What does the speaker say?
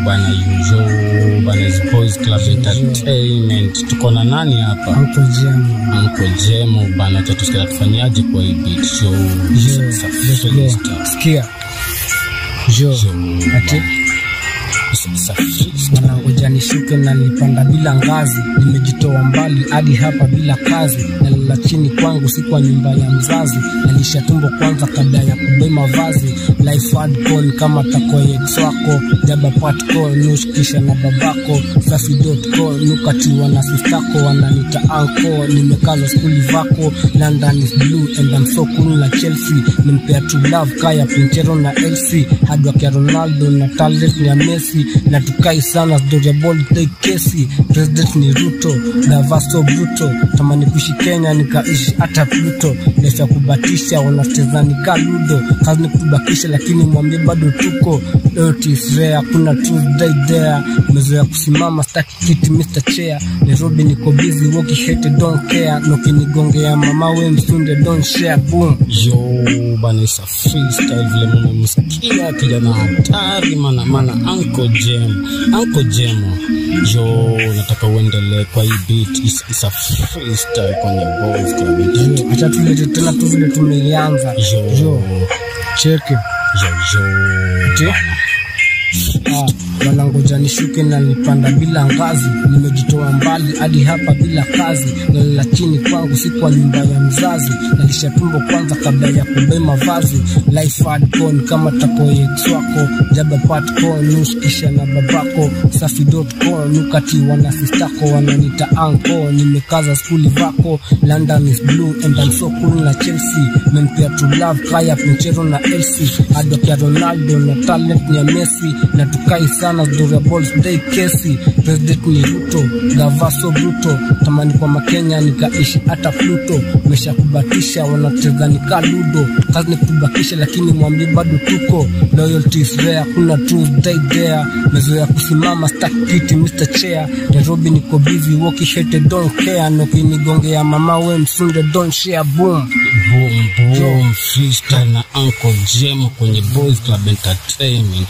Bana is Boys Club Entertainment. Tuko na nani hapa? Uncle Jemo bana, tusikia tufanyaje kwa hii beat show. Sikia. Ati ngoja nishuke na nilipanda bila ngazi, nimejitoa mbali hadi hapa bila kazi, nalala chini kwangu si kwa nyumba ya mzazi, nalisha tumbo kwanza kabla ya kubeba mavazi, life hardcore kama takoye swako, jaba patko nushkisha na babako, safi.co nukatiwa na sistako, wananita anko, nimekaza skuli vako, London is blue and I'm so cool na Chelsea, nimpea to love kaya Pinchero na LC, hadwa kia Ronaldo na talent ni ya Messi, na tukai sana story ball take kesi, president ni Ruto na vaso bruto, tamani kuishi Kenya nikaishi hata Pluto, lesha kubatisha wanacheza nika ludo, kazi ni kubakisha lakini mwambie bado tuko, dirty is rare, kuna Tuesday there, mezoea kusimama staki kiti Mr. Chair, Nairobi niko busy walking hate don't care, nokinigongea mama we msunde don't share boom. Bana is a freestyle vile mmesikia kijana hatari mana Uncle Jemo. Nataka uendelee kwa hii beat, is a freestyle kwenye Boys Club. Acha tulete tena tu vile tumelianza. Cheke. Bana ngoja nishuke na nilipanda bila ngazi, nimejitoa mbali hadi hapa bila kazi, nalala chini kwangu si kwa nyumba ya mzazi, nalisha tumbo kwanza kabla ya kubeba mavazi, life hardcore kama takoye swako, jaba patko nushkisha na babako, safi.co nukatiwa na sistako, wananita anko, nimekaza skuli vako, London is blue and I'm so cool na Chelsea, menpea to love kaya Pinchero na LC, hadwa kia Ronaldo na talent ni ya Messi, na tukai sana story ball day kesi, president ni Ruto na vaso bruto, tamani kwa Makenya nikaishi hata Pluto, mesha kubatisha wanacheza nika ludo, kazi ni kubakisha lakini mwambie bado tuko, loyalty is rare, kuna Tuesday there, mezoea kusimama staki kiti Mr. Chair, Nairobi niko busy walking hate don't care, nokinigongea mama we msunde don't share boom. Freestyle na Uncle Jemo kwenye Boys Club Entertainment.